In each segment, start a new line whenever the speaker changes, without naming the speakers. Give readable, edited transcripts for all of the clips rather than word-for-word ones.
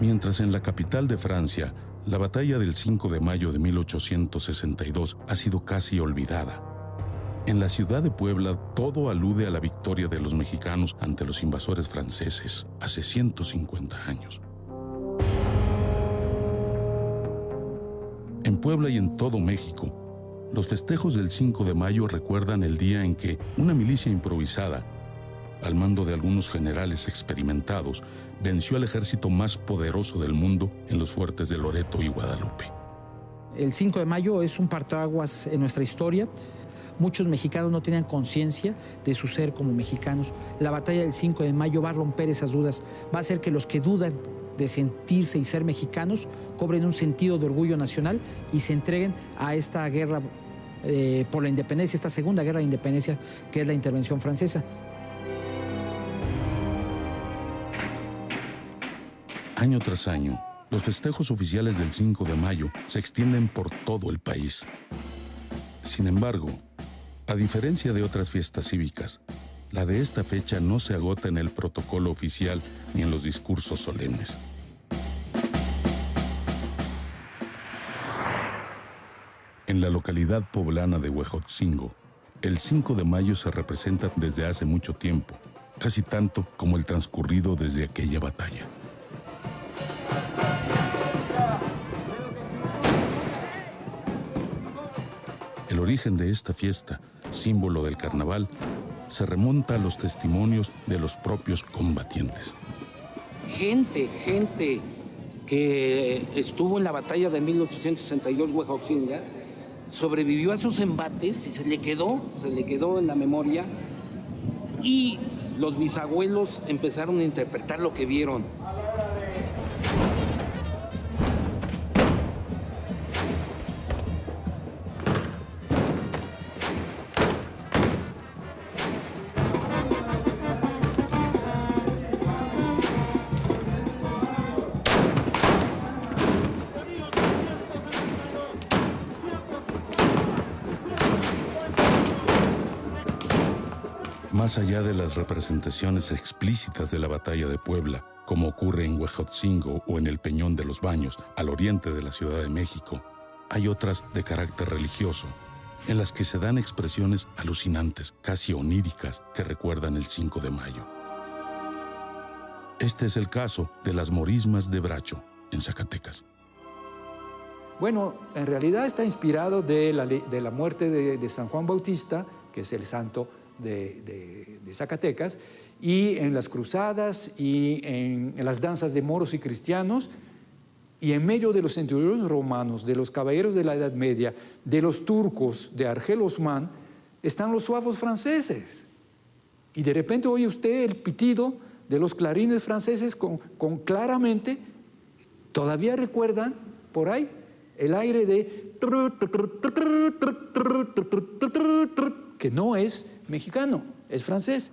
Mientras en la capital de Francia, la batalla del 5 de mayo de 1862 ha sido casi olvidada. En la ciudad de Puebla, todo alude a la victoria de los mexicanos ante los invasores franceses hace 150 años. En Puebla y en todo México, los festejos del 5 de mayo recuerdan el día en que una milicia improvisada, al mando de algunos generales experimentados, venció al ejército más poderoso del mundo en los fuertes de Loreto y Guadalupe.
El 5 de mayo es un parteaguas en nuestra historia. Muchos mexicanos no tenían conciencia de su ser como mexicanos. La batalla del 5 de mayo va a romper esas dudas, va a hacer que los que dudan de sentirse y ser mexicanos cobren un sentido de orgullo nacional y se entreguen a esta guerra por la independencia, esta segunda guerra de independencia que es la intervención francesa.
Año tras año, los festejos oficiales del 5 de mayo se extienden por todo el país. Sin embargo, a diferencia de otras fiestas cívicas, la de esta fecha no se agota en el protocolo oficial ni en los discursos solemnes. En la localidad poblana de Huejotzingo, el 5 de mayo se representa desde hace mucho tiempo, casi tanto como el transcurrido desde aquella batalla. El origen de esta fiesta, símbolo del carnaval, se remonta a los testimonios de los propios combatientes.
Gente que estuvo en la batalla de 1862 Huejotzingo, sobrevivió a sus embates y se le quedó en la memoria, y los bisabuelos empezaron a interpretar lo que vieron.
Más allá de las representaciones explícitas de la batalla de Puebla, como ocurre en Huejotzingo o en el Peñón de los Baños, al oriente de la Ciudad de México, hay otras de carácter religioso, en las que se dan expresiones alucinantes, casi oníricas, que recuerdan el 5 de mayo. Este es el caso de las morismas de Bracho, en Zacatecas.
Bueno, en realidad está inspirado de la muerte de San Juan Bautista, que es el santo de Zacatecas, y en las cruzadas y en las danzas de moros y cristianos, y en medio de los centuriones romanos, de los caballeros de la Edad Media, de los turcos, de Argel Osman, están los suavos franceses. Y de repente oye usted el pitido de los clarines franceses con claramente, todavía recuerdan por ahí el aire de que no es mexicano, es francés.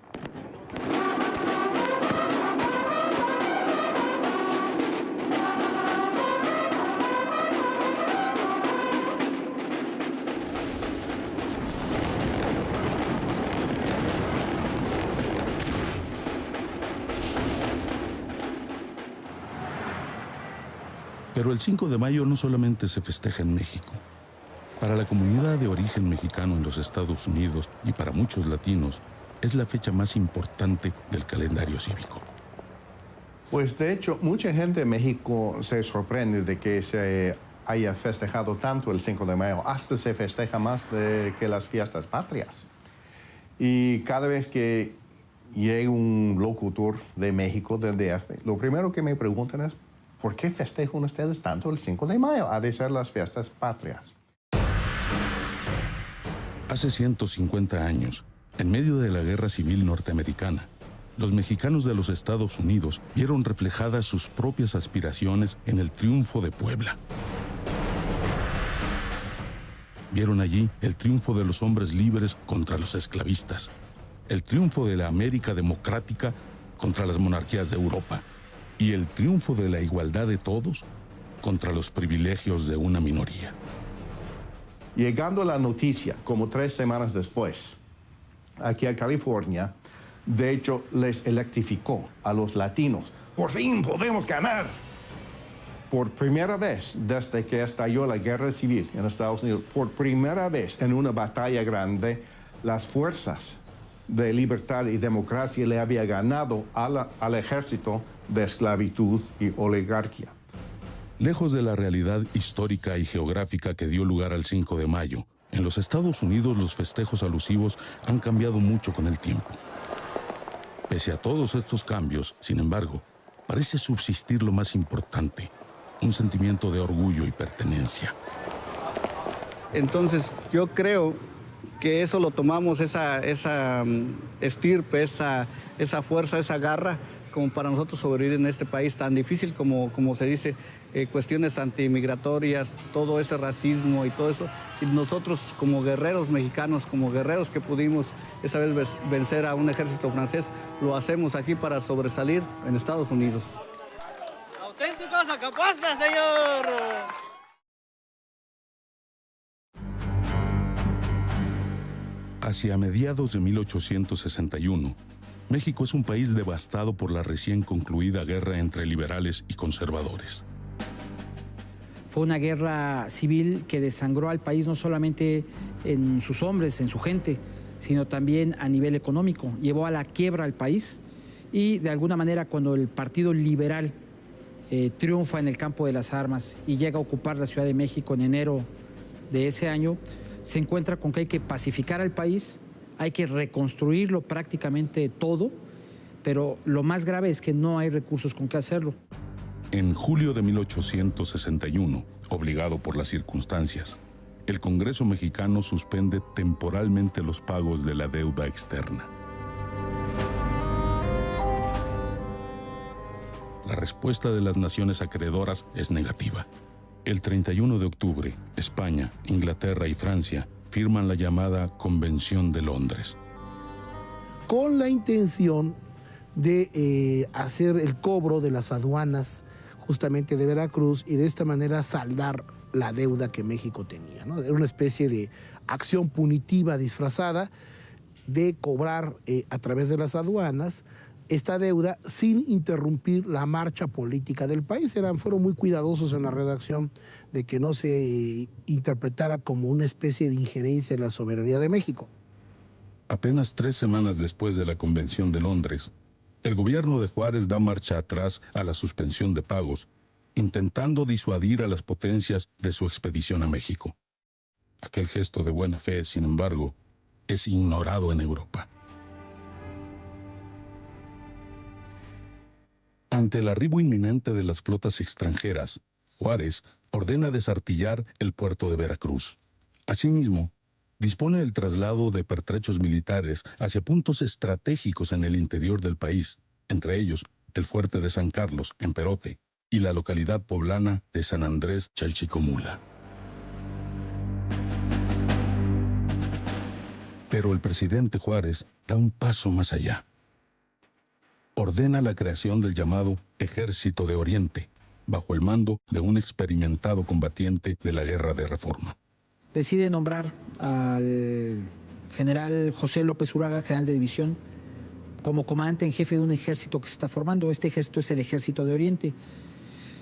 Pero el 5 de mayo no solamente se festeja en México. Para la comunidad de origen mexicano en los Estados Unidos y para muchos latinos, es la fecha más importante del calendario cívico.
Pues de hecho, mucha gente en México se sorprende de que se haya festejado tanto el 5 de mayo. Hasta se festeja más que las fiestas patrias. Y cada vez que llega un locutor de México, del DF, lo primero que me preguntan es, ¿por qué festejan ustedes tanto el 5 de mayo? Ha de ser las fiestas patrias.
Hace 150 años, en medio de la Guerra Civil Norteamericana, los mexicanos de los Estados Unidos vieron reflejadas sus propias aspiraciones en el triunfo de Puebla. Vieron allí el triunfo de los hombres libres contra los esclavistas, el triunfo de la América democrática contra las monarquías de Europa y el triunfo de la igualdad de todos contra los privilegios de una minoría.
Llegando la noticia, como 3 semanas después, aquí a California, de hecho, les electrificó a los latinos. ¡Por fin podemos ganar! por primera vez desde que estalló la guerra civil en Estados Unidos, por primera vez en una batalla grande, las fuerzas de libertad y democracia le había ganado al ejército de esclavitud y oligarquía.
Lejos de la realidad histórica y geográfica que dio lugar al 5 de mayo, en los Estados Unidos los festejos alusivos han cambiado mucho con el tiempo. Pese a todos estos cambios, sin embargo, parece subsistir lo más importante, un sentimiento de orgullo y pertenencia.
Entonces, yo creo que eso lo tomamos, esa estirpe, esa fuerza, esa garra, como para nosotros sobrevivir en este país tan difícil como se dice, cuestiones antimigratorias, todo ese racismo y todo eso. Y nosotros como guerreros mexicanos, como guerreros que pudimos esa vez vencer a un ejército francés, lo hacemos aquí para sobresalir en Estados Unidos.
¡Auténticos acapuastas, señor!
Hacia mediados de 1861, México es un país devastado por la recién concluida guerra entre liberales y conservadores.
Fue una guerra civil que desangró al país no solamente en sus hombres, en su gente, sino también a nivel económico. Llevó a la quiebra al país y de alguna manera cuando el Partido Liberal triunfa en el campo de las armas y llega a ocupar la Ciudad de México en enero de ese año, se encuentra con que hay que pacificar al país, hay que reconstruirlo prácticamente todo, pero lo más grave es que no hay recursos con qué hacerlo.
En julio de 1861, obligado por las circunstancias, el Congreso mexicano suspende temporalmente los pagos de la deuda externa. La respuesta de las naciones acreedoras es negativa. El 31 de octubre, España, Inglaterra y Francia firman la llamada Convención de Londres,
con la intención de hacer el cobro de las aduanas justamente de Veracruz y de esta manera saldar la deuda que México tenía, ¿no? Era una especie de acción punitiva disfrazada de cobrar a través de las aduanas esta deuda sin interrumpir la marcha política del país. Fueron muy cuidadosos en la redacción de que no se interpretara como una especie de injerencia en la soberanía de México.
Apenas 3 semanas después de la Convención de Londres, el gobierno de Juárez da marcha atrás a la suspensión de pagos, intentando disuadir a las potencias de su expedición a México. Aquel gesto de buena fe, sin embargo, es ignorado en Europa. Ante el arribo inminente de las flotas extranjeras, Juárez ordena desartillar el puerto de Veracruz. Asimismo, dispone el traslado de pertrechos militares hacia puntos estratégicos en el interior del país, entre ellos el fuerte de San Carlos, en Perote, y la localidad poblana de San Andrés Chalchicomula. Pero el presidente Juárez da un paso más allá. Ordena la creación del llamado Ejército de Oriente, bajo el mando de un experimentado combatiente de la Guerra de Reforma.
Decide nombrar al general José López Uraga, general de división, como comandante en jefe de un ejército que se está formando. Este ejército es el Ejército de Oriente.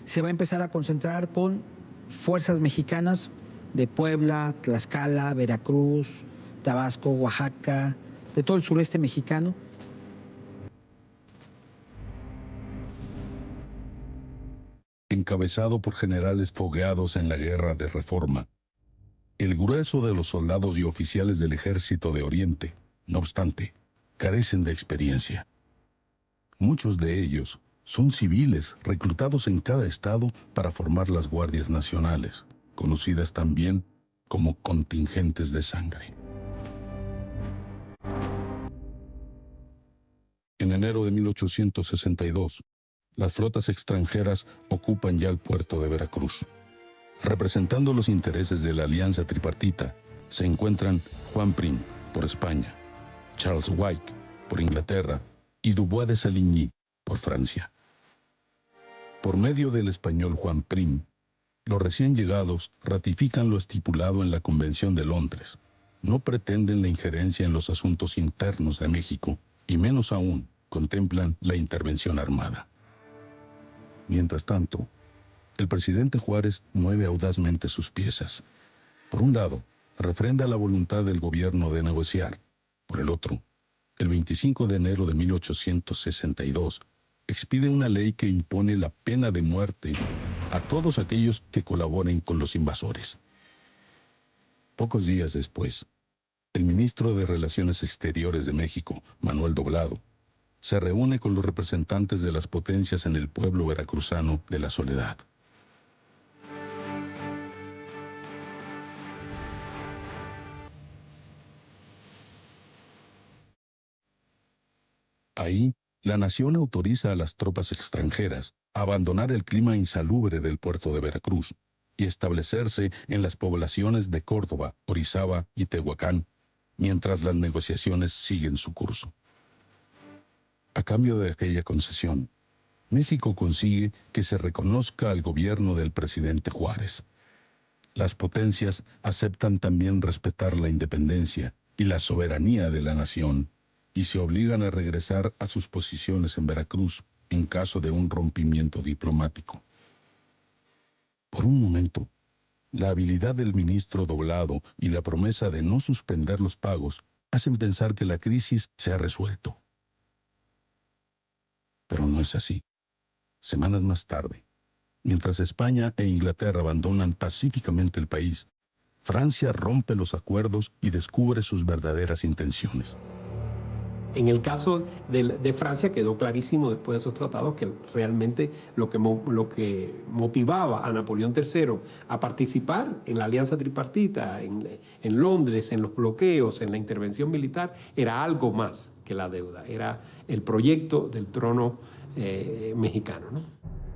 Se va a empezar a concentrar con fuerzas mexicanas de Puebla, Tlaxcala, Veracruz, Tabasco, Oaxaca, de todo el sureste mexicano.
Encabezado por generales fogueados en la Guerra de Reforma, el grueso de los soldados y oficiales del Ejército de Oriente, no obstante, carecen de experiencia. Muchos de ellos son civiles reclutados en cada estado para formar las Guardias Nacionales, conocidas también como contingentes de sangre. En enero de 1862, las flotas extranjeras ocupan ya el puerto de Veracruz. Representando los intereses de la alianza tripartita, se encuentran Juan Prim, por España, Charles Wyke, por Inglaterra, y Dubois de Saligny, por Francia. Por medio del español Juan Prim, los recién llegados ratifican lo estipulado en la Convención de Londres. No pretenden la injerencia en los asuntos internos de México, y menos aún contemplan la intervención armada. Mientras tanto, el presidente Juárez mueve audazmente sus piezas. Por un lado, refrenda la voluntad del gobierno de negociar. Por el otro, el 25 de enero de 1862, expide una ley que impone la pena de muerte a todos aquellos que colaboren con los invasores. Pocos días después, el ministro de Relaciones Exteriores de México, Manuel Doblado, se reúne con los representantes de las potencias en el pueblo veracruzano de La Soledad. Ahí, la nación autoriza a las tropas extranjeras a abandonar el clima insalubre del puerto de Veracruz y establecerse en las poblaciones de Córdoba, Orizaba y Tehuacán, mientras las negociaciones siguen su curso. A cambio de aquella concesión, México consigue que se reconozca al gobierno del presidente Juárez. Las potencias aceptan también respetar la independencia y la soberanía de la nación y se obligan a regresar a sus posiciones en Veracruz en caso de un rompimiento diplomático. Por un momento, la habilidad del ministro Doblado y la promesa de no suspender los pagos hacen pensar que la crisis se ha resuelto. Pero no es así. Semanas más tarde, mientras España e Inglaterra abandonan pacíficamente el país, Francia rompe los acuerdos y descubre sus verdaderas intenciones.
En el caso de Francia quedó clarísimo después de esos tratados que realmente lo que motivaba a Napoleón III a participar en la alianza tripartita, en Londres, en los bloqueos, en la intervención militar, era algo más que la deuda, era el proyecto del trono mexicano, ¿no?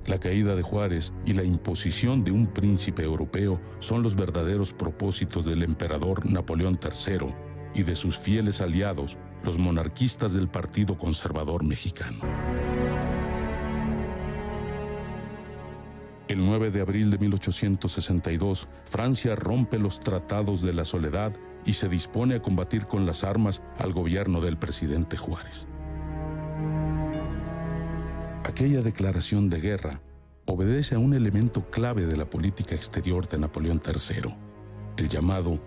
La caída de Juárez y la imposición de un príncipe europeo son los verdaderos propósitos del emperador Napoleón III y de sus fieles aliados, los monarquistas del Partido Conservador Mexicano. El 9 de abril de 1862, Francia rompe los tratados de La Soledad y se dispone a combatir con las armas al gobierno del presidente Juárez. Aquella declaración de guerra obedece a un elemento clave de la política exterior de Napoleón III, el llamado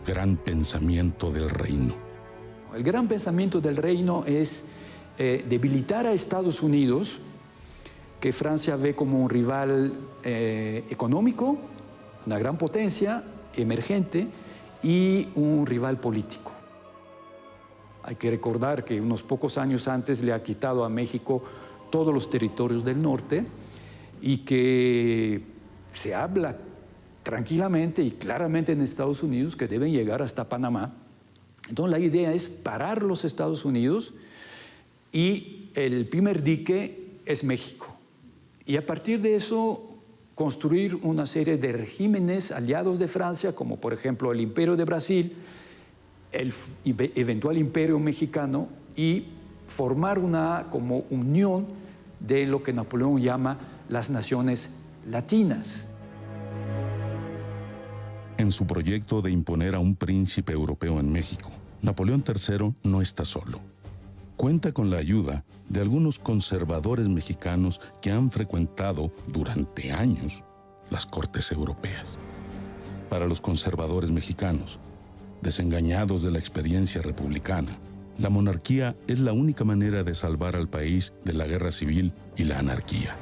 Gran Pensamiento del Reino.
El gran pensamiento del reino es debilitar a Estados Unidos, que Francia ve como un rival económico, una gran potencia emergente y un rival político. Hay que recordar que unos pocos años antes le ha quitado a México todos los territorios del norte y que se habla tranquilamente y claramente en Estados Unidos que deben llegar hasta Panamá. Entonces la idea es parar los Estados Unidos y el primer dique es México. Y a partir de eso construir una serie de regímenes aliados de Francia, como por ejemplo el Imperio de Brasil, el eventual Imperio Mexicano, y formar una como unión de lo que Napoleón llama las naciones latinas.
En su proyecto de imponer a un príncipe europeo en México, Napoleón III no está solo. Cuenta con la ayuda de algunos conservadores mexicanos que han frecuentado durante años las cortes europeas. Para los conservadores mexicanos, desengañados de la experiencia republicana, la monarquía es la única manera de salvar al país de la guerra civil y la anarquía.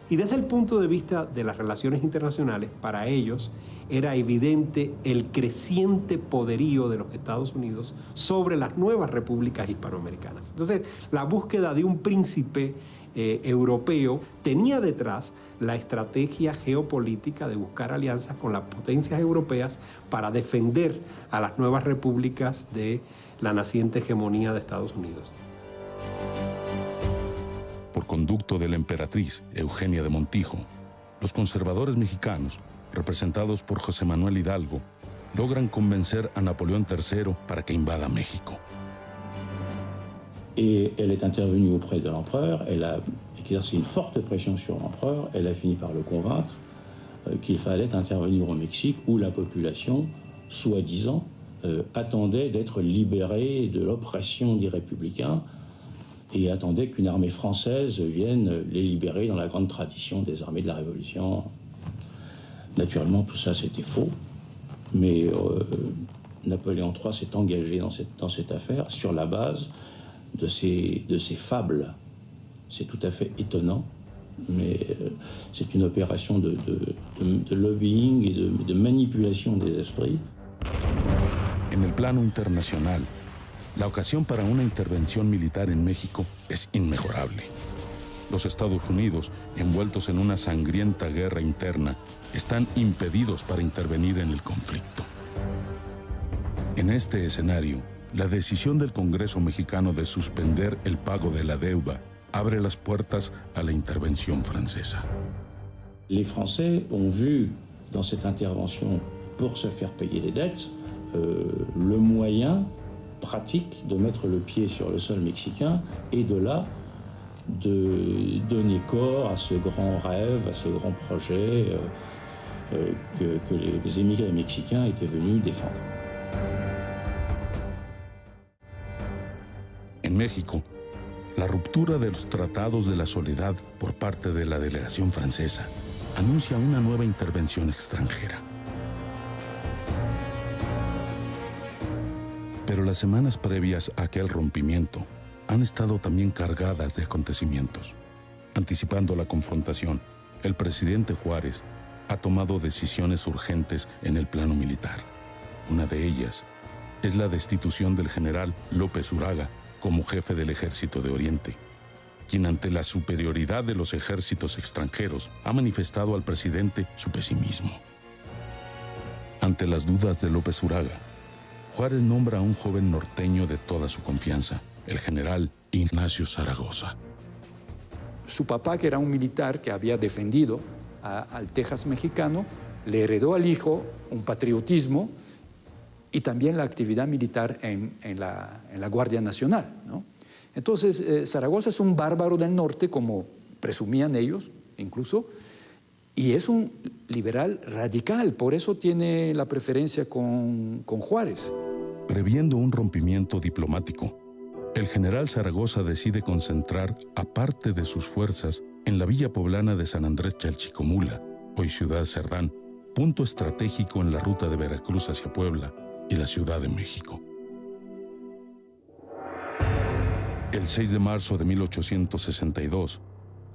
Y desde el punto de vista de las relaciones internacionales, para ellos era evidente el creciente poderío de los Estados Unidos sobre las nuevas repúblicas hispanoamericanas. Entonces, la búsqueda de un príncipe europeo tenía detrás la estrategia geopolítica de buscar alianzas con las potencias europeas para defender a las nuevas repúblicas de la naciente hegemonía de Estados Unidos.
Por conducto de la emperatriz Eugenia de Montijo, los conservadores mexicanos, representados por José Manuel Hidalgo, logran convencer a Napoleón III para que invada México.
Et elle est intervenue auprès de l'empereur, elle a exercé une forte pression sur l'empereur, elle a fini par le convaincre qu'il fallait intervenir au Mexique où la population, soi-disant, attendait d'être libérée de l'oppression des républicains et attendaient qu'une armée française vienne les libérer dans la grande tradition des armées de la Révolution. Naturellement, tout ça, c'était faux, mais Napoléon III s'est engagé dans cette affaire sur la base de ces fables. C'est tout à fait étonnant, mais c'est une opération de lobbying et de manipulation des esprits.
En el plano internacional, la ocasión para una intervención militar en México es inmejorable. Los Estados Unidos, envueltos en una sangrienta guerra interna, están impedidos para intervenir en el conflicto. En este escenario, la decisión del Congreso mexicano de suspender el pago de la deuda abre las puertas a la intervención francesa.
Les Français ont vu dans cette intervention pour se faire payer les dettes le moyen pratique de mettre le pied sur le sol mexicain et de là de donner corps à ce grand rêve, à ce grand projet que les émigrés mexicains étaient venus défendre.
En México, la ruptura de los tratados de la soledad por parte de la delegación francesa anuncia una nueva intervención extranjera. Pero las semanas previas a aquel rompimiento han estado también cargadas de acontecimientos. Anticipando la confrontación, el presidente Juárez ha tomado decisiones urgentes en el plano militar. Una de ellas es la destitución del general López Uraga como jefe del Ejército de Oriente, quien ante la superioridad de los ejércitos extranjeros ha manifestado al presidente su pesimismo. Ante las dudas de López Uraga, Juárez nombra a un joven norteño de toda su confianza, el general Ignacio Zaragoza.
Su papá, que era un militar que había defendido al Texas mexicano, le heredó al hijo un patriotismo y también la actividad militar en la Guardia Nacional, ¿no? Entonces, Zaragoza es un bárbaro del norte, como presumían ellos, incluso, y es un liberal radical, por eso tiene la preferencia con Juárez.
Previendo un rompimiento diplomático, el general Zaragoza decide concentrar a parte de sus fuerzas en la villa poblana de San Andrés Chalchicomula, hoy Ciudad Cerdán, punto estratégico en la ruta de Veracruz hacia Puebla y la Ciudad de México. El 6 de marzo de 1862,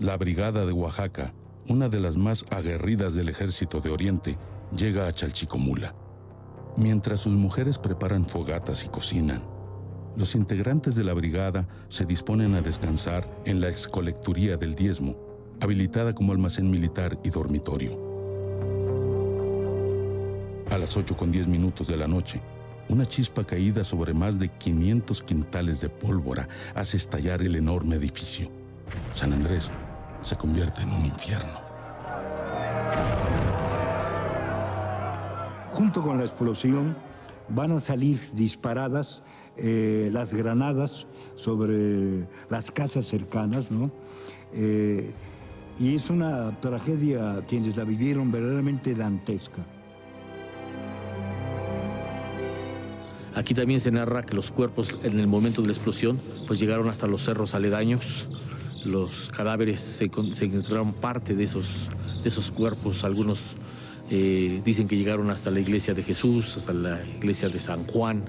la Brigada de Oaxaca, una de las más aguerridas del Ejército de Oriente, llega a Chalchicomula. Mientras sus mujeres preparan fogatas y cocinan, los integrantes de la brigada se disponen a descansar en la excolecturía del Diezmo, habilitada como almacén militar y dormitorio. A las 8:10 de la noche, una chispa caída sobre más de 500 quintales de pólvora hace estallar el enorme edificio. San Andrés se convierte en un infierno.
Junto con la explosión van a salir disparadas las granadas sobre las casas cercanas, ¿no? Y es una tragedia, quienes la vivieron, verdaderamente dantesca.
Aquí también se narra que los cuerpos en el momento de la explosión pues llegaron hasta los cerros aledaños. Los cadáveres se encontraron parte de esos cuerpos. Algunos dicen que llegaron hasta la iglesia de Jesús, hasta la iglesia de San Juan.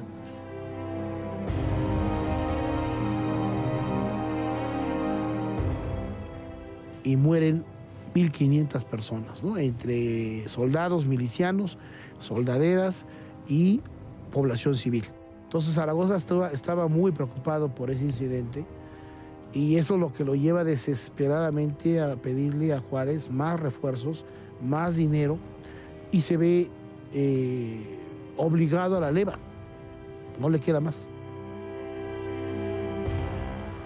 Y mueren 1.500 personas, ¿no? Entre soldados, milicianos, soldaderas y población civil. Entonces Zaragoza estaba muy preocupado por ese incidente y eso es lo que lo lleva desesperadamente a pedirle a Juárez más refuerzos, más dinero y se ve obligado a la leva. No le queda más.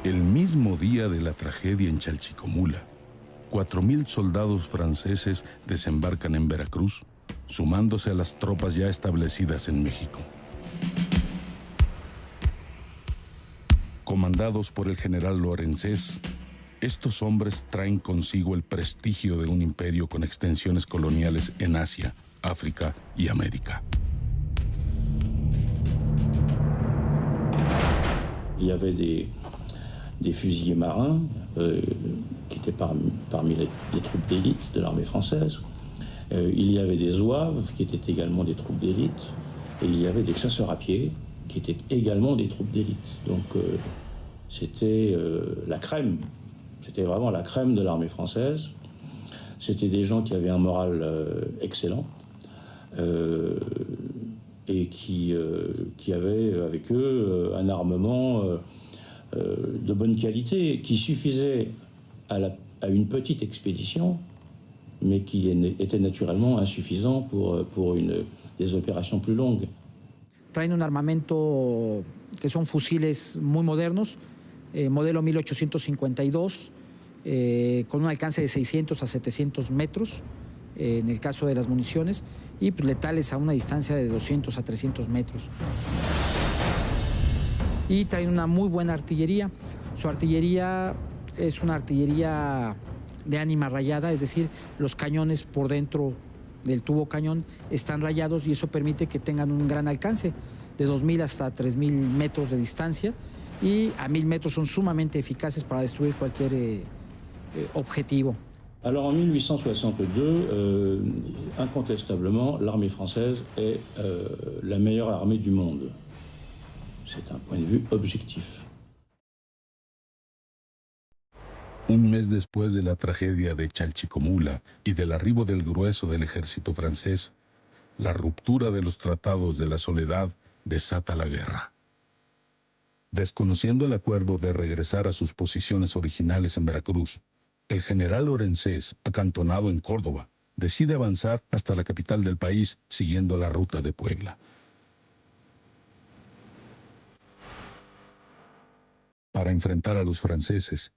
El mismo día de la tragedia en Chalchicomula, 4,000 soldados franceses desembarcan en Veracruz, sumándose a las tropas ya establecidas en México. Comandados por el general Lorenzés, estos hombres traen consigo el prestigio de un imperio con extensiones coloniales en Asia, África y América.
Il y avait des fusiliers marins, qui étaient parmi les troupes d'élite de l'armée française. Il y avait des zouaves, qui étaient également des troupes d'élite. Et il y avait des chasseurs à pied, qui étaient également des troupes d'élite. Donc c'était la crème. C'était vraiment la crème de l'armée française. C'était des gens qui avaient un moral excellent et qui avaient avec eux un armement de bonne qualité qui suffisait à une petite expédition, mais qui était naturellement insuffisant pour des opérations plus longues.
Traen un armamento que son fusiles muy modernos, modelo 1852, con un alcance de 600 a 700 metros, en el caso de las municiones, y pues, letales a una distancia de 200 a 300 metros. Y traen una muy buena artillería. Su artillería es una artillería de ánima rayada, es decir, los cañones por dentro del tubo cañón están rayados y eso permite que tengan un gran alcance, de 2.000 hasta 3.000 metros de distancia, y a 1.000 metros son sumamente eficaces para destruir cualquier objetivo.
Alors en 1862, incontestablement, l'armée française est la meilleure armée du monde. C'est un point de vue objectif.
Un mes después de la tragedia de Chalchicomula y del arribo del grueso del ejército francés, la ruptura de los tratados de la Soledad desata la guerra. Desconociendo el acuerdo de regresar a sus posiciones originales en Veracruz, el general Lorenzés, acantonado en Córdoba, decide avanzar hasta la capital del país siguiendo la ruta de Puebla. Para enfrentar a los franceses,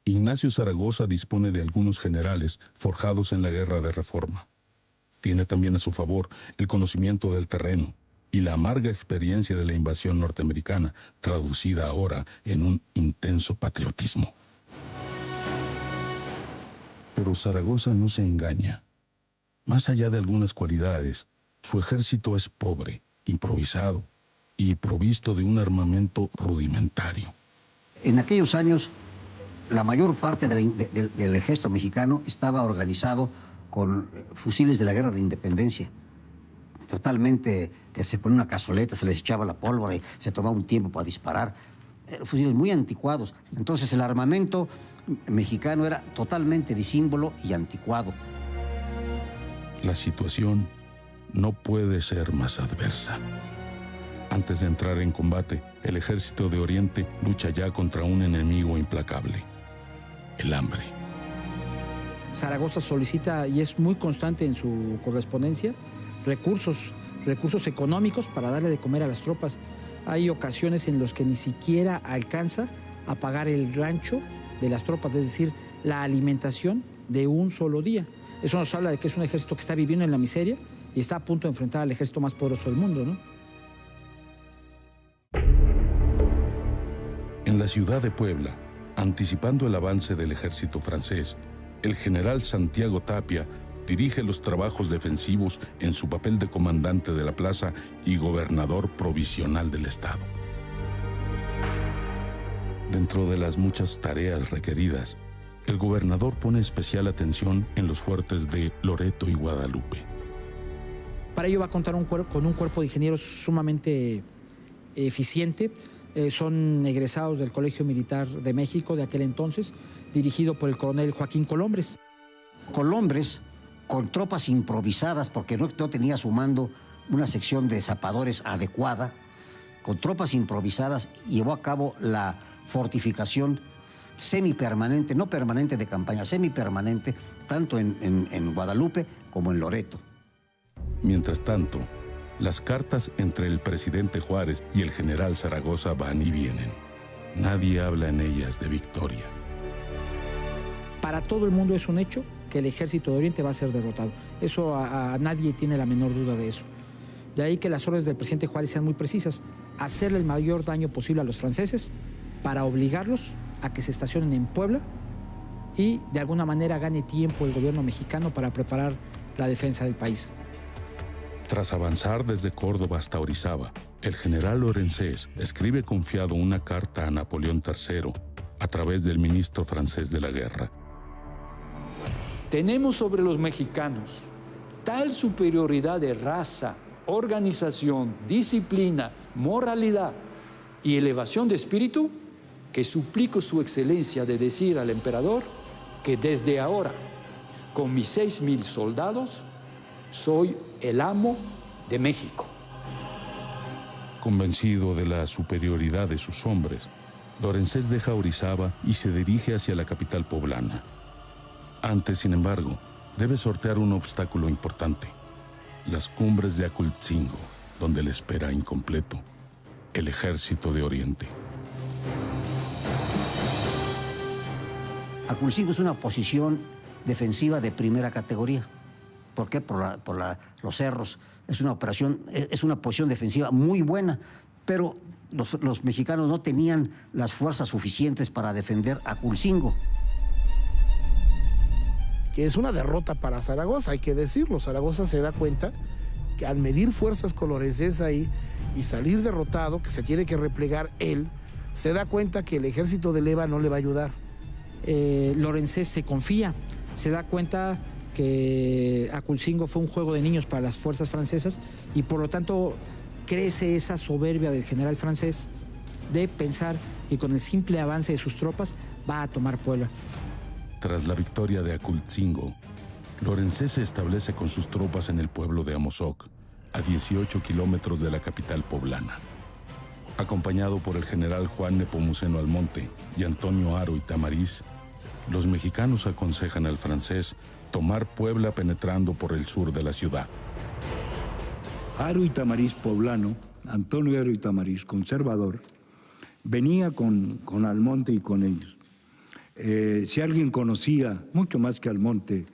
Ignacio Zaragoza dispone de algunos generales forjados en la Guerra de Reforma. Tiene también a su favor el conocimiento del terreno y la amarga experiencia de la invasión norteamericana, traducida ahora en un intenso patriotismo. Pero Zaragoza no se engaña. Más allá de algunas cualidades, su ejército es pobre, improvisado y provisto de un armamento rudimentario.
En aquellos años, la mayor parte del ejército mexicano estaba organizado con fusiles de la Guerra de Independencia. Totalmente, que se ponía una cazoleta, se les echaba la pólvora y se tomaba un tiempo para disparar. Fusiles muy anticuados. Entonces el armamento mexicano era totalmente disímbolo y anticuado.
La situación no puede ser más adversa. Antes de entrar en combate, el ejército de Oriente lucha ya contra un enemigo implacable: el hambre.
Zaragoza solicita, y es muy constante en su correspondencia, recursos económicos para darle de comer a las tropas. Hay ocasiones en las que ni siquiera alcanza a pagar el rancho de las tropas, es decir, la alimentación de un solo día. Eso nos habla de que es un ejército que está viviendo en la miseria y está a punto de enfrentar al ejército más poderoso del mundo, ¿no?
En la ciudad de Puebla, anticipando el avance del ejército francés, el general Santiago Tapia dirige los trabajos defensivos en su papel de comandante de la plaza y gobernador provisional del estado. Dentro de las muchas tareas requeridas, el gobernador pone especial atención en los fuertes de Loreto y Guadalupe.
Para ello va a contar con un cuerpo de ingenieros sumamente eficiente. Son egresados del Colegio Militar de México de aquel entonces, dirigido por el coronel Joaquín Colombres.
Colombres, con tropas improvisadas, porque no tenía a su mando una sección de zapadores adecuada, con tropas improvisadas llevó a cabo la fortificación semipermanente, no permanente de campaña, semipermanente, tanto en Guadalupe como en Loreto.
Mientras tanto, las cartas entre el presidente Juárez y el general Zaragoza van y vienen. Nadie habla en ellas de victoria.
Para todo el mundo es un hecho que el ejército de Oriente va a ser derrotado. Eso a nadie tiene la menor duda de eso. De ahí que las órdenes del presidente Juárez sean muy precisas: hacerle el mayor daño posible a los franceses para obligarlos a que se estacionen en Puebla y de alguna manera gane tiempo el gobierno mexicano para preparar la defensa del país.
Tras avanzar desde Córdoba hasta Orizaba, el general Lorenzés escribe confiado una carta a Napoleón III, a través del ministro francés de la guerra.
Tenemos sobre los mexicanos tal superioridad de raza, organización, disciplina, moralidad y elevación de espíritu que suplico su excelencia de decir al emperador que desde ahora, con mis 6,000 soldados, soy el amo de México.
Convencido de la superioridad de sus hombres, Lorenzés deja Orizaba y se dirige hacia la capital poblana. Antes, sin embargo, debe sortear un obstáculo importante: las cumbres de Acultzingo, donde le espera incompleto el ejército de Oriente.
Acultzingo es una posición defensiva de primera categoría. ¿Por qué? Por los cerros. Es una posición defensiva muy buena, pero los mexicanos no tenían las fuerzas suficientes para defender Acultzingo.
Que es una derrota para Zaragoza, hay que decirlo. Zaragoza se da cuenta que al medir fuerzas con Lorenzés ahí y salir derrotado, que se tiene que replegar él, se da cuenta que el ejército de Leyva no le va a ayudar.
Lorenzés se confía, se da cuenta que Acultzingo fue un juego de niños para las fuerzas francesas y por lo tanto crece esa soberbia del general francés de pensar que con el simple avance de sus tropas va a tomar Puebla.
Tras la victoria de Acultzingo, Lorenzés se establece con sus tropas en el pueblo de Amozoc, a 18 kilómetros de la capital poblana. Acompañado por el general Juan Nepomuceno Almonte y Antonio Haro y Tamariz, los mexicanos aconsejan al francés tomar Puebla penetrando por el sur de la ciudad.
Haro y Tamariz poblano, Antonio Haro y Tamariz, conservador, venía con Almonte y con ellos. Si alguien conocía, mucho más que Almonte,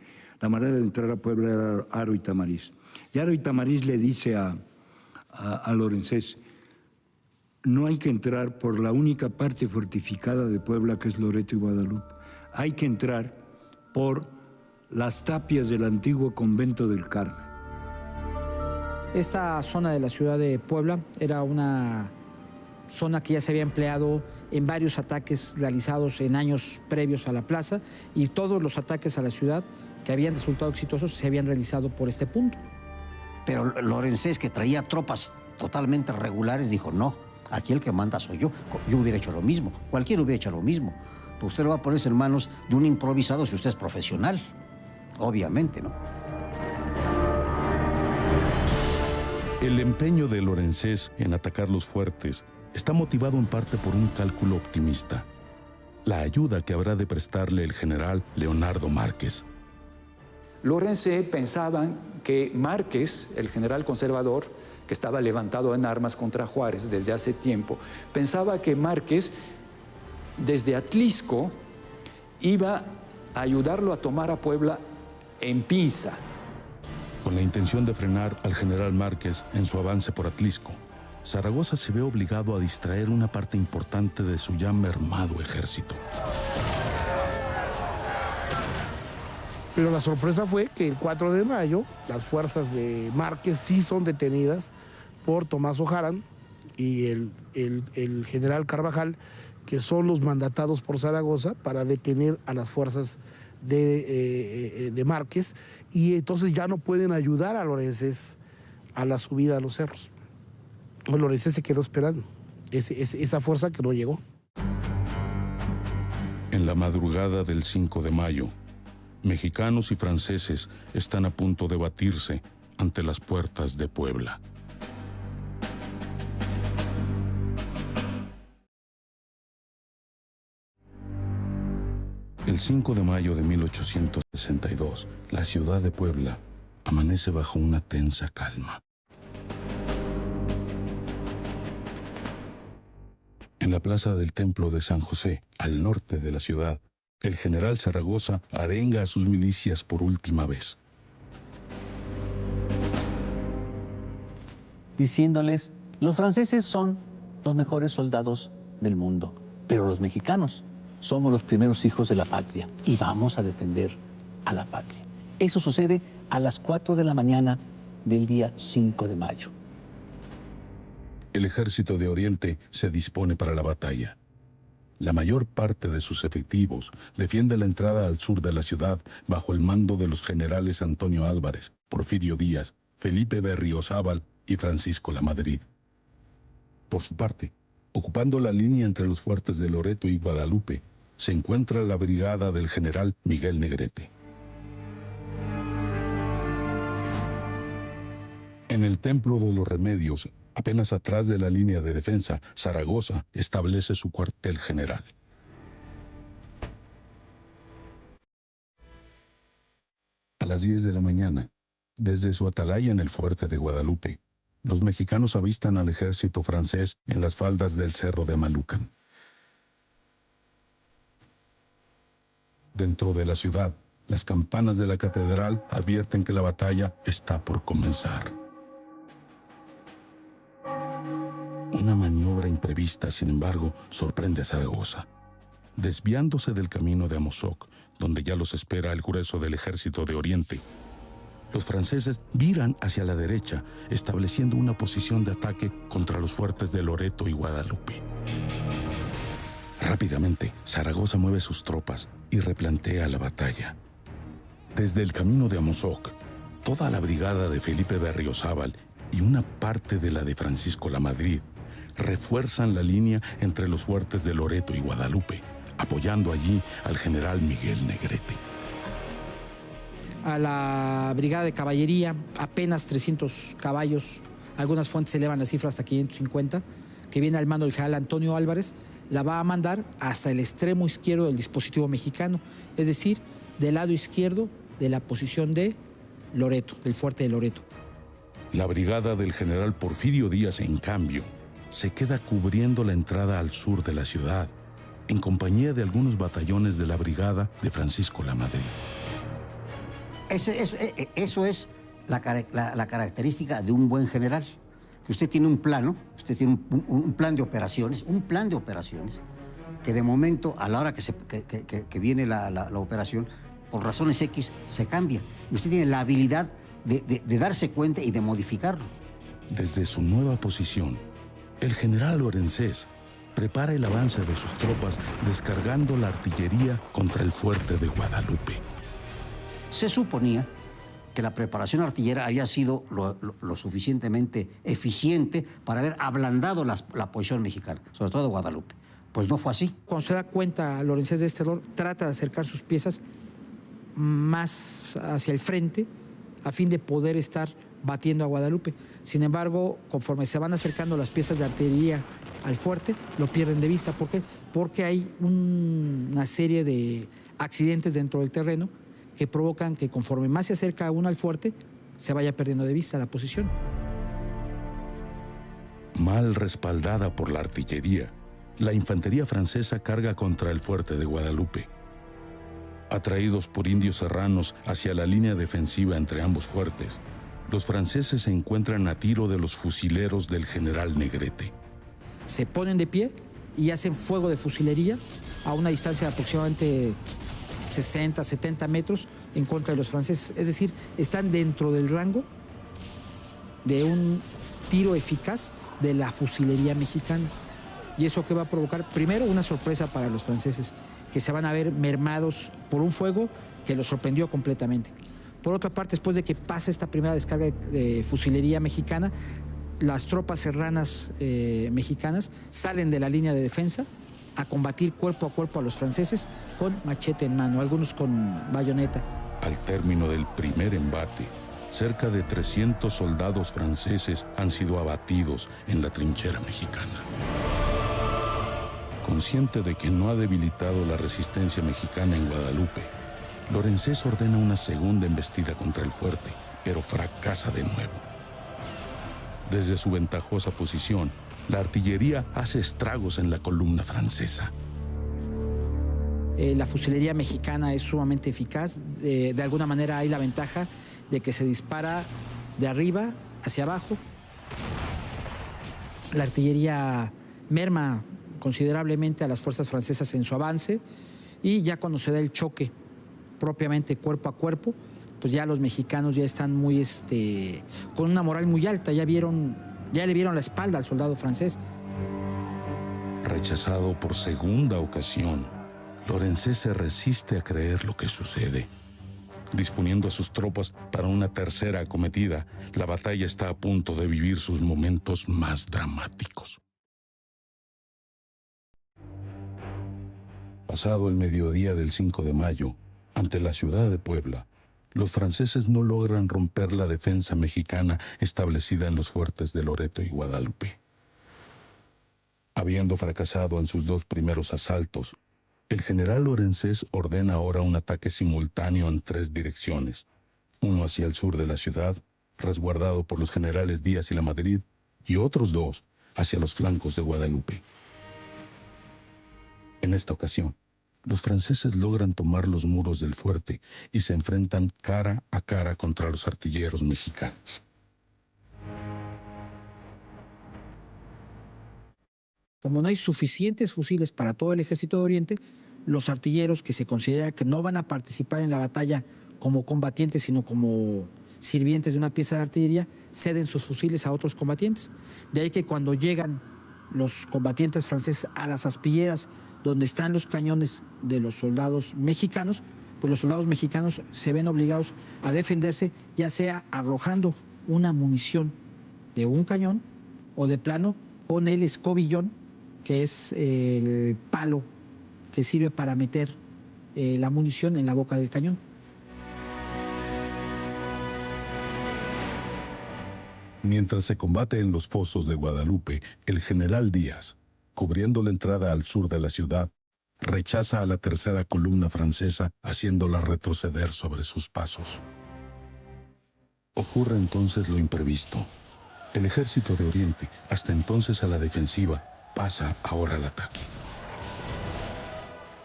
la manera de entrar a Puebla era Haro y Tamariz. Y Haro y Tamariz le dice a Lorenzés: no hay que entrar por la única parte fortificada de Puebla, que es Loreto y Guadalupe. Hay que entrar por las tapias del antiguo convento del Carmen.
Esta zona de la ciudad de Puebla era una zona que ya se había empleado en varios ataques realizados en años previos a la plaza, y todos los ataques a la ciudad que habían resultado exitosos se habían realizado por este punto.
Pero Lorenzés, que traía tropas totalmente regulares, dijo: no, aquí el que manda soy yo. Yo hubiera hecho lo mismo, cualquiera hubiera hecho lo mismo. Pues usted lo va a ponerse en manos de un improvisado si usted es profesional. Obviamente, ¿no?
El empeño de Lorenzés en atacar los fuertes está motivado en parte por un cálculo optimista: la ayuda que habrá de prestarle el general Leonardo Márquez.
Lorenzés pensaba que Márquez, el general conservador, que estaba levantado en armas contra Juárez desde hace tiempo, pensaba que Márquez, desde Atlisco, iba a ayudarlo a tomar a Puebla en pinza.
Con la intención de frenar al general Márquez en su avance por Atlisco, Zaragoza se ve obligado a distraer una parte importante de su ya mermado ejército.
Pero la sorpresa fue que el 4 de mayo las fuerzas de Márquez sí son detenidas por Tomás Ojaran y el general Carvajal, que son los mandatados por Zaragoza para detener a las fuerzas de Márquez, y entonces ya no pueden ayudar a Lorenzés a la subida a los cerros. Lorenzés se quedó esperando esa fuerza que no llegó.
En la madrugada del 5 de mayo, mexicanos y franceses están a punto de batirse ante las puertas de Puebla. El 5 de mayo de 1862, la ciudad de Puebla amanece bajo una tensa calma. En la plaza del Templo de San José, al norte de la ciudad, el general Zaragoza arenga a sus milicias por última vez.
Diciéndoles: los franceses son los mejores soldados del mundo, pero los mexicanos somos los primeros hijos de la patria y vamos a defender a la patria. Eso sucede a las 4 de la mañana del día 5 de mayo.
El ejército de Oriente se dispone para la batalla. La mayor parte de sus efectivos defiende la entrada al sur de la ciudad bajo el mando de los generales Antonio Álvarez, Porfirio Díaz, Felipe Berriozábal y Francisco Lamadrid. Por su parte, ocupando la línea entre los fuertes de Loreto y Guadalupe, se encuentra la brigada del general Miguel Negrete. En el Templo de los Remedios, apenas atrás de la línea de defensa, Zaragoza establece su cuartel general. A las 10 de la mañana, desde su atalaya en el fuerte de Guadalupe, los mexicanos avistan al ejército francés en las faldas del cerro de Amalucan. Dentro de la ciudad, las campanas de la catedral advierten que la batalla está por comenzar. Una maniobra imprevista, sin embargo, sorprende a Zaragoza. Desviándose del camino de Amozoc, donde ya los espera el grueso del ejército de Oriente, los franceses viran hacia la derecha, estableciendo una posición de ataque contra los fuertes de Loreto y Guadalupe. Rápidamente, Zaragoza mueve sus tropas y replantea la batalla. Desde el camino de Amozoc, toda la brigada de Felipe Berriozábal y una parte de la de Francisco Lamadrid refuerzan la línea entre los fuertes de Loreto y Guadalupe, apoyando allí al general Miguel Negrete.
A la brigada de caballería, apenas 300 caballos, algunas fuentes elevan la cifra hasta 550, que viene al mando del general Antonio Álvarez, la va a mandar hasta el extremo izquierdo del dispositivo mexicano, es decir, del lado izquierdo de la posición de Loreto, del fuerte de Loreto.
La brigada del general Porfirio Díaz, en cambio, se queda cubriendo la entrada al sur de la ciudad, en compañía de algunos batallones de la brigada de Francisco Lamadrid.
Eso es la característica de un buen general. Que usted tiene un plano, usted tiene un plan de operaciones, que de momento, a la hora que viene la operación, por razones X, se cambia. Y usted tiene la habilidad de darse cuenta y de modificarlo.
Desde su nueva posición, el general Lorenzés prepara el avance de sus tropas descargando la artillería contra el fuerte de Guadalupe.
Se suponía que la preparación artillera había sido lo suficientemente eficiente para haber ablandado la posición mexicana, sobre todo de Guadalupe. Pues no fue así.
Cuando se da cuenta Lorenzés de este error, trata de acercar sus piezas más hacia el frente a fin de poder estar batiendo a Guadalupe. Sin embargo, conforme se van acercando las piezas de artillería al fuerte, lo pierden de vista. ¿Por qué? Porque hay una serie de accidentes dentro del terreno que provocan que conforme más se acerca uno al fuerte, se vaya perdiendo de vista la posición.
Mal respaldada por la artillería, la infantería francesa carga contra el fuerte de Guadalupe. Atraídos por indios serranos hacia la línea defensiva entre ambos fuertes, los franceses se encuentran a tiro de los fusileros del general Negrete.
Se ponen de pie y hacen fuego de fusilería a una distancia de aproximadamente 60, 70 metros en contra de los franceses. Es decir, están dentro del rango de un tiro eficaz de la fusilería mexicana. Y eso que va a provocar, primero, una sorpresa para los franceses, que se van a ver mermados por un fuego que los sorprendió completamente. Por otra parte, después de que pasa esta primera descarga de fusilería mexicana, las tropas serranas mexicanas salen de la línea de defensa a combatir cuerpo a cuerpo a los franceses con machete en mano, algunos con bayoneta.
Al término del primer embate, cerca de 300 soldados franceses han sido abatidos en la trinchera mexicana. Consciente de que no ha debilitado la resistencia mexicana en Guadalupe, Lorenzés ordena una segunda embestida contra el fuerte, pero fracasa de nuevo. Desde su ventajosa posición, la artillería hace estragos en la columna francesa.
La fusilería mexicana es sumamente eficaz. De alguna manera hay la ventaja de que se dispara de arriba hacia abajo. La artillería merma considerablemente a las fuerzas francesas en su avance y ya cuando se da el choque propiamente cuerpo a cuerpo, pues ya los mexicanos ya están muy con una moral muy alta, ya le vieron la espalda al soldado francés.
Rechazado por segunda ocasión, Lorenzé se resiste a creer lo que sucede. Disponiendo a sus tropas para una tercera acometida, la batalla está a punto de vivir sus momentos más dramáticos. Pasado el mediodía del 5 de mayo, ante la ciudad de Puebla, los franceses no logran romper la defensa mexicana establecida en los fuertes de Loreto y Guadalupe. Habiendo fracasado en sus dos primeros asaltos, el general Lorenzé ordena ahora un ataque simultáneo en 3 direcciones, uno hacia el sur de la ciudad, resguardado por los generales Díaz y Lamadrid, y otros 2 hacia los flancos de Guadalupe. En esta ocasión, los franceses logran tomar los muros del fuerte y se enfrentan cara a cara contra los artilleros mexicanos.
Como no hay suficientes fusiles para todo el ejército de Oriente, los artilleros, que se considera que no van a participar en la batalla como combatientes, sino como sirvientes de una pieza de artillería, ceden sus fusiles a otros combatientes. De ahí que cuando llegan los combatientes franceses a las aspilleras donde están los cañones de los soldados mexicanos, pues los soldados mexicanos se ven obligados a defenderse, ya sea arrojando una munición de un cañón o de plano con el escobillón, que es el palo que sirve para meter la munición en la boca del cañón.
Mientras se combate en los fosos de Guadalupe, el general Díaz, cubriendo la entrada al sur de la ciudad, rechaza a la tercera columna francesa, haciéndola retroceder sobre sus pasos. Ocurre entonces lo imprevisto. El ejército de Oriente, hasta entonces a la defensiva, pasa ahora al ataque.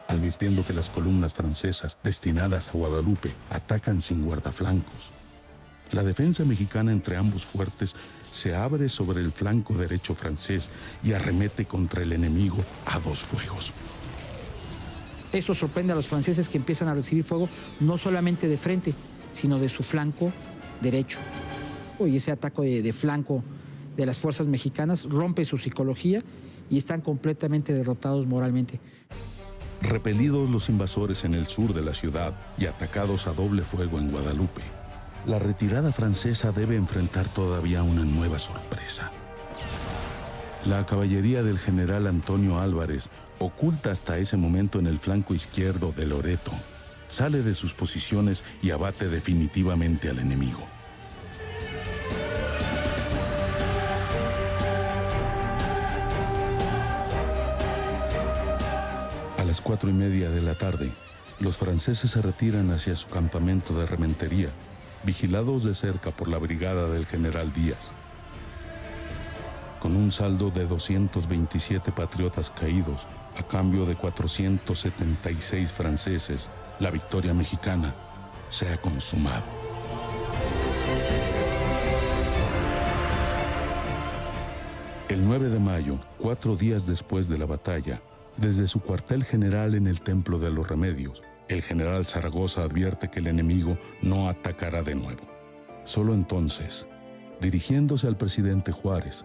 Advirtiendo que las columnas francesas destinadas a Guadalupe atacan sin guardaflancos, la defensa mexicana entre ambos fuertes se abre sobre el flanco derecho francés y arremete contra el enemigo a 2 fuegos.
Eso sorprende a los franceses, que empiezan a recibir fuego no solamente de frente, sino de su flanco derecho. Y ese ataque de flanco de las fuerzas mexicanas rompe su psicología y están completamente derrotados moralmente.
Repelidos los invasores en el sur de la ciudad y atacados a doble fuego en Guadalupe, la retirada francesa debe enfrentar todavía una nueva sorpresa. La caballería del general Antonio Álvarez, oculta hasta ese momento en el flanco izquierdo de Loreto, sale de sus posiciones y abate definitivamente al enemigo. A las 4:30 de la tarde, los franceses se retiran hacia su campamento de rementería, vigilados de cerca por la brigada del general Díaz. Con un saldo de 227 patriotas caídos, a cambio de 476 franceses, la victoria mexicana se ha consumado. El 9 de mayo, 4 días después de la batalla, desde su cuartel general en el Templo de los Remedios, el general Zaragoza advierte que el enemigo no atacará de nuevo. Solo entonces, dirigiéndose al presidente Juárez,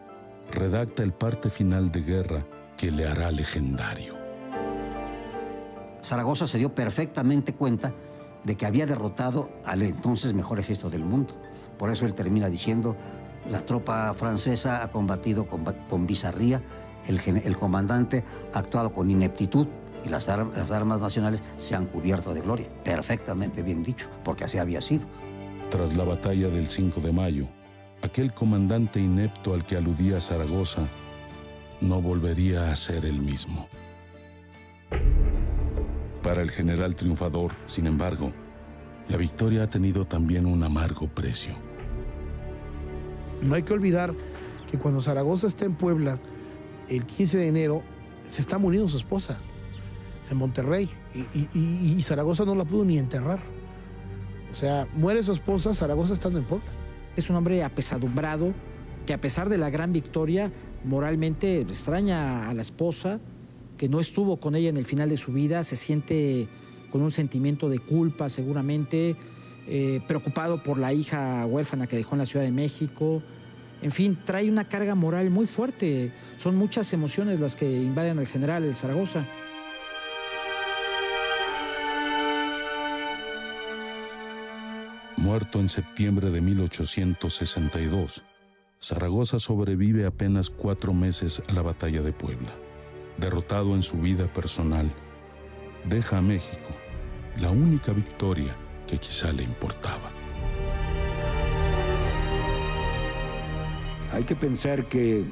redacta el parte final de guerra que le hará legendario.
Zaragoza se dio perfectamente cuenta de que había derrotado al entonces mejor ejército del mundo. Por eso él termina diciendo: la tropa francesa ha combatido con bizarría, el comandante ha actuado con ineptitud y las armas nacionales se han cubierto de gloria. Perfectamente bien dicho, porque así había sido.
Tras la batalla del 5 de mayo, aquel comandante inepto al que aludía Zaragoza no volvería a ser el mismo. Para el general triunfador, sin embargo, la victoria ha tenido también un amargo precio.
No hay que olvidar que cuando Zaragoza está en Puebla, el 15 de enero, se está muriendo su esposa en Monterrey y Zaragoza no la pudo ni enterrar. O sea, muere su esposa, Zaragoza estando en Puebla.
Es un hombre apesadumbrado que, a pesar de la gran victoria, moralmente extraña a la esposa, que no estuvo con ella en el final de su vida, se siente con un sentimiento de culpa seguramente, preocupado por la hija huérfana que dejó en la Ciudad de México, En fin, trae una carga moral muy fuerte. Son muchas emociones las que invaden al general el Zaragoza.
Muerto en septiembre de 1862, Zaragoza sobrevive apenas 4 meses a la batalla de Puebla. Derrotado en su vida personal, deja a México la única victoria que quizá le importaba.
Hay que pensar que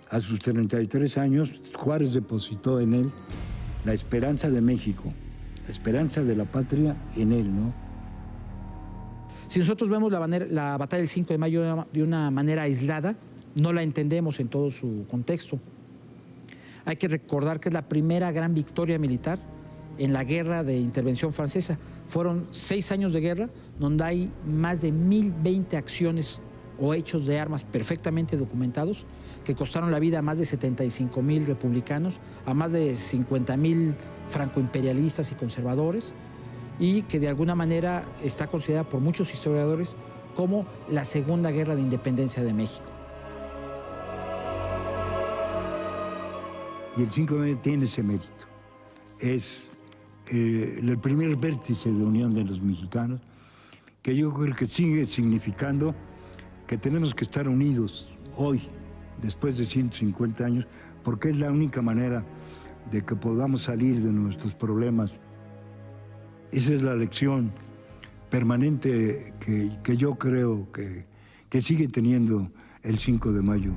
a sus 33 años, Juárez depositó en él la esperanza de México, la esperanza de la patria en él, ¿no?
Si nosotros vemos la batalla del 5 de mayo de una manera aislada, no la entendemos en todo su contexto. Hay que recordar que es la primera gran victoria militar en la guerra de intervención francesa. Fueron 6 años de guerra donde hay más de 1020 acciones o hechos de armas perfectamente documentados que costaron la vida a más de 75,000 republicanos, a más de 50,000 francoimperialistas y conservadores, y que de alguna manera está considerada por muchos historiadores como la Segunda Guerra de Independencia de México.
Y el 5 de mayo tiene ese mérito. Es el primer vértice de unión de los mexicanos, que yo creo que sigue significando que tenemos que estar unidos hoy, después de 150 años, porque es la única manera de que podamos salir de nuestros problemas. Esa es la lección permanente que yo creo que sigue teniendo el 5 de mayo.